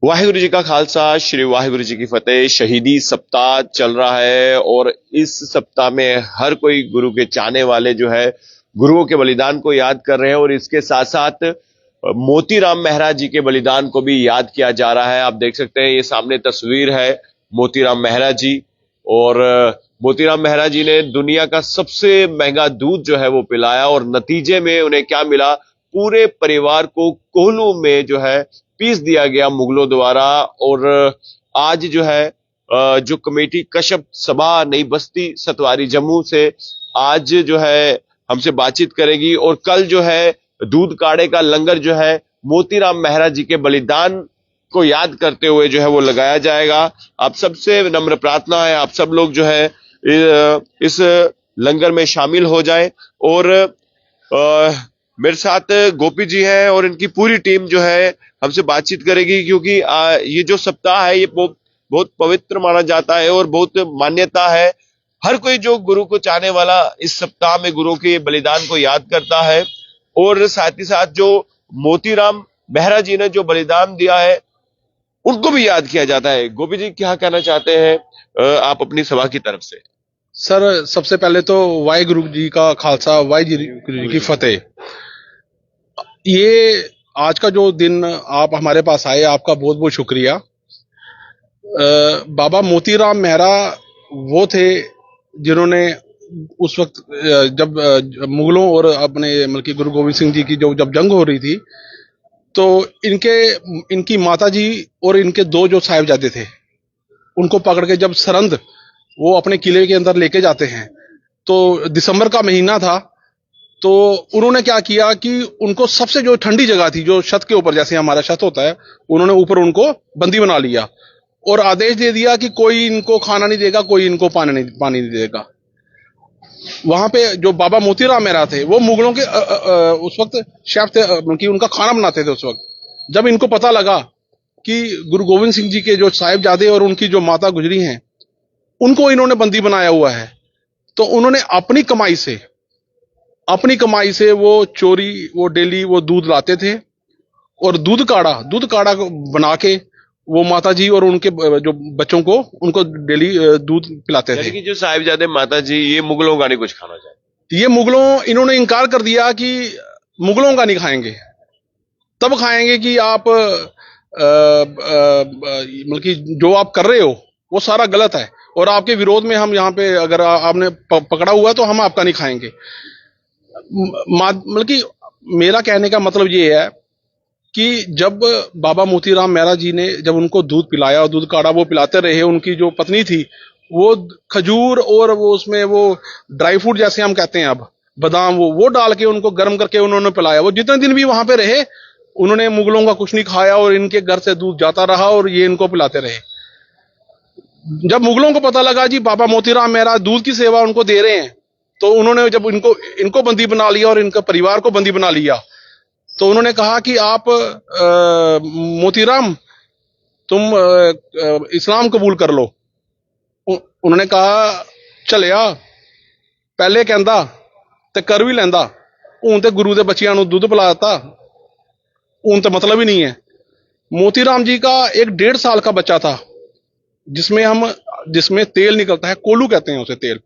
वाहिगुरु जी का खालसा, श्री वाहिगुरु जी की फतेह। शहीदी सप्ताह चल रहा है और इस सप्ताह में हर कोई गुरु के चाहने वाले जो है गुरुओं के बलिदान को याद कर रहे हैं और इसके साथ साथ मोतीराम मेहरा जी के बलिदान को भी याद किया जा रहा है। आप देख सकते हैं ये सामने तस्वीर है मोतीराम मेहरा जी। और मोतीराम मेहरा जी ने दुनिया का सबसे महंगा दूध जो है वो पिलाया और नतीजे में उन्हें क्या मिला, पूरे परिवार को कोहलू में जो है पीस दिया गया मुगलों द्वारा। और आज जो है जो कमेटी कशप सभा नई बस्ती सतवारी जम्मू से आज जो है हमसे बातचीत करेगी और कल जो है दूध काढ़े का लंगर जो है मोतीराम मेहरा जी के बलिदान को याद करते हुए जो है वो लगाया जाएगा। आप सबसे नम्र प्रार्थना है, आप सब लोग जो है इस लंगर में शामिल हो जाएं। और मेरे साथ गोपी जी हैं और इनकी पूरी टीम जो है हमसे बातचीत करेगी, क्योंकि ये जो सप्ताह है ये बहुत पवित्र माना जाता है और बहुत मान्यता है। हर कोई जो गुरु को चाहने वाला इस सप्ताह में गुरु के बलिदान को याद करता है और साथ ही साथ जो मोतीराम मेहरा जी ने जो बलिदान दिया है उनको भी याद किया जाता है। गोपी जी क्या कहना चाहते हैं आप अपनी सभा की तरफ से? सर, सबसे पहले तो वाहिगुरु जी का खालसा, वाहिगुरु जी की फतेह। ये आज का जो दिन आप हमारे पास आए, आपका बहुत बहुत शुक्रिया। बाबा मोतीराम मेहरा वो थे जिन्होंने उस वक्त जब मुगलों और अपने मतलब कि गुरु गोविंद सिंह जी की जब जंग हो रही थी, तो इनकी माता जी और इनके दो जो साहिबजादे थे उनको पकड़ के जब सरंद वो अपने किले के अंदर लेके जाते हैं, तो दिसंबर का महीना था। तो उन्होंने क्या किया कि उनको सबसे जो ठंडी जगह थी, जो छत के ऊपर, जैसे हमारा छत होता है, उन्होंने ऊपर उनको बंदी बना लिया और आदेश दे दिया कि कोई इनको खाना नहीं देगा, कोई इनको पानी नहीं देगा। वहां पे जो बाबा मोतीराम मेहरा थे वो मुगलों के उस वक्त शेफ थे, कि उनका खाना बनाते थे। उस वक्त जब इनको पता लगा कि गुरु गोविंद सिंह जी के जो साहिबजादे और उनकी जो माता गुजरी हैं उनको इन्होंने बंदी बनाया हुआ है, तो उन्होंने अपनी कमाई से वो डेली वो दूध लाते थे और दूध काढ़ा बना के वो माता जी और उनके जो बच्चों को उनको डेली दूध पिलाते थे। कि जो साहिबजादे माता जी ये मुगलों का नहीं कुछ खाना चाहते, ये इन्होंने इनकार कर दिया कि मुगलों का नहीं खाएंगे, तब खाएंगे कि आप मतलब कि जो आप कर रहे हो वो सारा गलत है और आपके विरोध में हम यहाँ पे अगर आपने पकड़ा हुआ है तो हम आपका नहीं खाएंगे। मतलब कि मेरा कहने का मतलब ये है कि जब बाबा मोतीराम मेहरा जी ने जब उनको दूध पिलाया और दूध काढ़ा वो पिलाते रहे, उनकी जो पत्नी थी वो खजूर और वो उसमें वो ड्राई फ्रूट जैसे हम कहते हैं अब बादाम, वो डाल के उनको गर्म करके उन्होंने पिलाया। वो जितने दिन भी वहां पे रहे उन्होंने मुगलों का कुछ नहीं खाया और इनके घर से दूध जाता रहा और ये इनको पिलाते रहे। जब मुगलों को पता लगा जी बाबा मोतीराम मेहरा दूध की सेवा उनको दे रहे हैं, तो उन्होंने जब इनको बंदी बना लिया और इनका परिवार को बंदी बना लिया, तो उन्होंने कहा कि आप मोतीराम तुम इस्लाम कबूल कर लो। उन्होंने कहा चलिया, पहले कहंदा ते कर भी लेंदा, हूं ते गुरु दे बच्चियां नूं दुध पिलाता, हूं तो मतलब ही नहीं है। मोतीराम जी का एक 1.5 साल का बच्चा था जिसमें तेल निकलता है, कोलू कहते हैं उसे, तेल।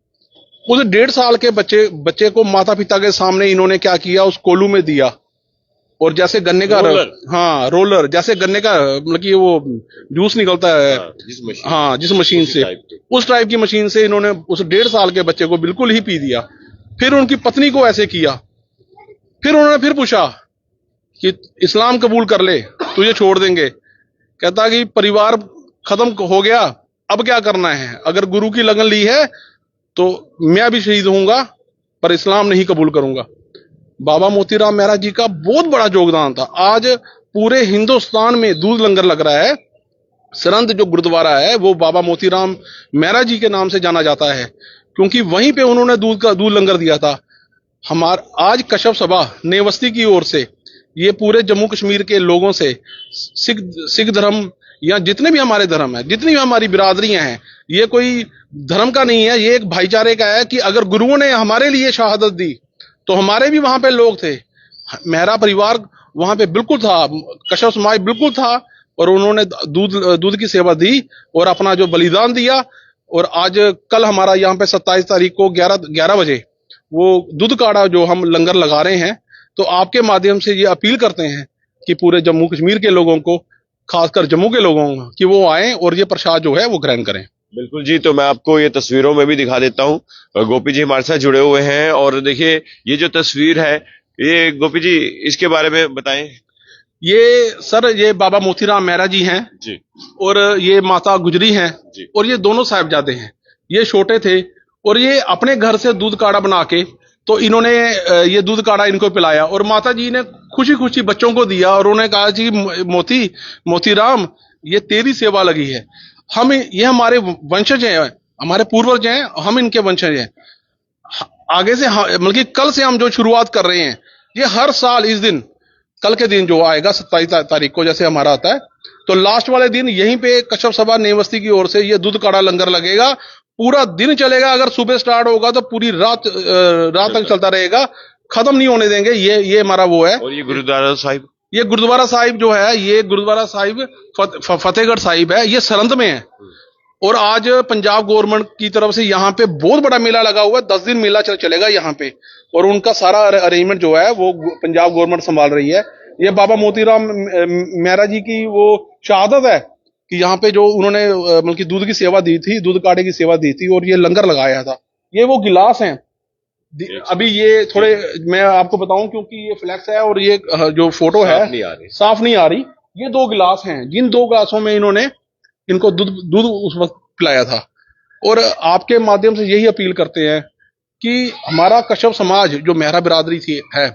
उस 1.5 साल के बच्चे को माता पिता के सामने इन्होंने क्या किया, उस कोलू में दिया और जैसे गन्ने का रोलर जैसे गन्ने का मतलब कि वो जूस निकलता है, जिस मशीन से, उस टाइप की मशीन से इन्होंने उस 1.5 साल के बच्चे को बिल्कुल ही पी दिया। फिर उनकी पत्नी को ऐसे किया। फिर उन्होंने फिर पूछा कि इस्लाम कबूल कर ले, तुझे छोड़ देंगे। कहता कि परिवार खत्म हो गया, अब क्या करना है, अगर गुरु की लगन ली है तो मैं भी शहीद होऊंगा पर इस्लाम नहीं कबूल करूंगा। बाबा मोतीराम मेहरा जी का बहुत बड़ा योगदान था। आज पूरे हिंदुस्तान में दूध लंगर लग रहा है। सरंद जो गुरुद्वारा है वो बाबा मोतीराम मेहरा जी के नाम से जाना जाता है, क्योंकि वहीं पे उन्होंने दूध लंगर दिया था। आज कशप सभा नई बस्ती की ओर से ये पूरे जम्मू कश्मीर के लोगों से सिख धर्म या जितने भी हमारे धर्म है, जितनी भी हमारी बिरादरियां हैं, ये कोई धर्म का नहीं है, ये एक भाईचारे का है कि अगर गुरुओं ने हमारे लिए शहादत दी तो हमारे भी वहां पे लोग थे। मेहरा परिवार वहां पे बिल्कुल था, कशप समाज बिल्कुल था, और उन्होंने दूध की सेवा दी और अपना जो बलिदान दिया। और आज कल हमारा यहाँ पे 27 तारीख को 11 बजे वो दूध काढ़ा जो हम लंगर लगा रहे हैं। तो आपके माध्यम से ये अपील करते हैं कि पूरे जम्मू कश्मीर के लोगों को, खासकर जम्मू के लोगों को, कि वो आएं और ये प्रसाद जो है वो ग्रहण करें। बिल्कुल जी, तो मैं आपको ये तस्वीरों में भी दिखा देता हूँ। गोपी जी हमारे साथ जुड़े हुए हैं और देखिए ये जो तस्वीर है, ये गोपी जी इसके बारे में बताएं। ये सर, ये बाबा मोतीराम मेहरा जी हैं जी और ये माता गुजरी हैं जी। और ये दोनों साहिबजादे हैं। ये छोटे थे और ये अपने घर से दूध काढ़ा बना के, तो इन्होंने ये दूध काढ़ा इनको पिलाया और माता जी ने खुशी खुशी बच्चों को दिया और उन्होंने कहा जी मोतीराम, ये तेरी सेवा लगी है। ये हमारे वंशज हैं, हमारे पूर्वज हैं, हम इनके वंशज हैं। आगे से मतलब कि कल से हम जो शुरुआत कर रहे हैं, ये हर साल इस दिन, कल के दिन जो आएगा 27 तारीख को जैसे हमारा आता है, तो लास्ट वाले दिन यहीं पे कश्यप सभा नेवस्ती की ओर से ये दूध काढ़ा लंगर लगेगा। पूरा दिन चलेगा। अगर सुबह स्टार्ट होगा तो पूरी रात तक चलता रहेगा, खत्म नहीं होने देंगे। ये हमारा वो है। और ये गुरुद्वारा साहिब, ये गुरुद्वारा साहिब जो है, ये गुरुद्वारा साहिब फतेहगढ़ साहिब है, ये सरंद में है। और आज पंजाब गवर्नमेंट की तरफ से यहाँ पे बहुत बड़ा मेला लगा हुआ है। 10 दिन मेला चलेगा यहाँ पे और उनका सारा अरेंजमेंट जो है वो पंजाब गवर्नमेंट संभाल रही है। ये बाबा मोतीराम मेहरा जी की वो शहादत है कि यहाँ पे जो उन्होंने मतलब कि दूध की सेवा दी थी, दूध काढ़े की सेवा दी थी और ये लंगर लगाया था। ये वो गिलास हैं। अभी ये थोड़े मैं आपको बताऊं क्योंकि ये फ्लैक्स है और ये जो फोटो है साफ नहीं आ रही। ये 2 गिलास हैं, जिन 2 गिलासों में इन्होंने इनको दूध उस वक्त पिलाया था। और आपके माध्यम से यही अपील करते हैं कि हमारा कश्यप समाज जो मेहरा बिरादरी थी है,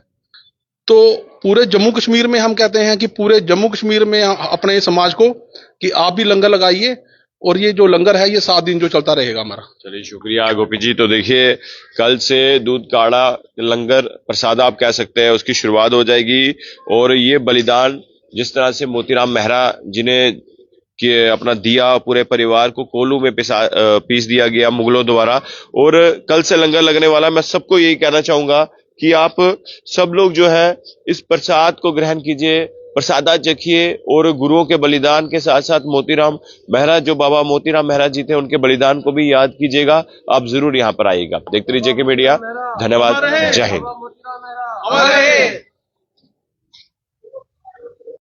तो पूरे जम्मू कश्मीर में हम कहते हैं कि पूरे जम्मू कश्मीर में अपने समाज को कि आप भी लंगर लगाइए और ये जो लंगर है ये 7 दिन जो चलता रहेगा हमारा। चलिए शुक्रिया गोपी जी। तो देखिए कल से दूध काढ़ा लंगर प्रसाद आप कह सकते हैं उसकी शुरुआत हो जाएगी। और ये बलिदान जिस तरह से मोतीराम मेहरा जी ने कि अपना दिया, पूरे परिवार को कोलू में पीस दिया गया मुगलों द्वारा, और कल से लंगर लगने वाला। मैं सबको यही कहना चाहूंगा कि आप सब लोग जो है इस प्रसाद को ग्रहण कीजिए, प्रसादा चखिए और गुरुओं के बलिदान के साथ साथ मोतीराम मेहरा, जो बाबा मोतीराम मेहरा जी थे, उनके बलिदान को भी याद कीजिएगा। आप जरूर यहाँ पर आइएगा। देखते रहिए जेके मीडिया। धन्यवाद। जय हिंद।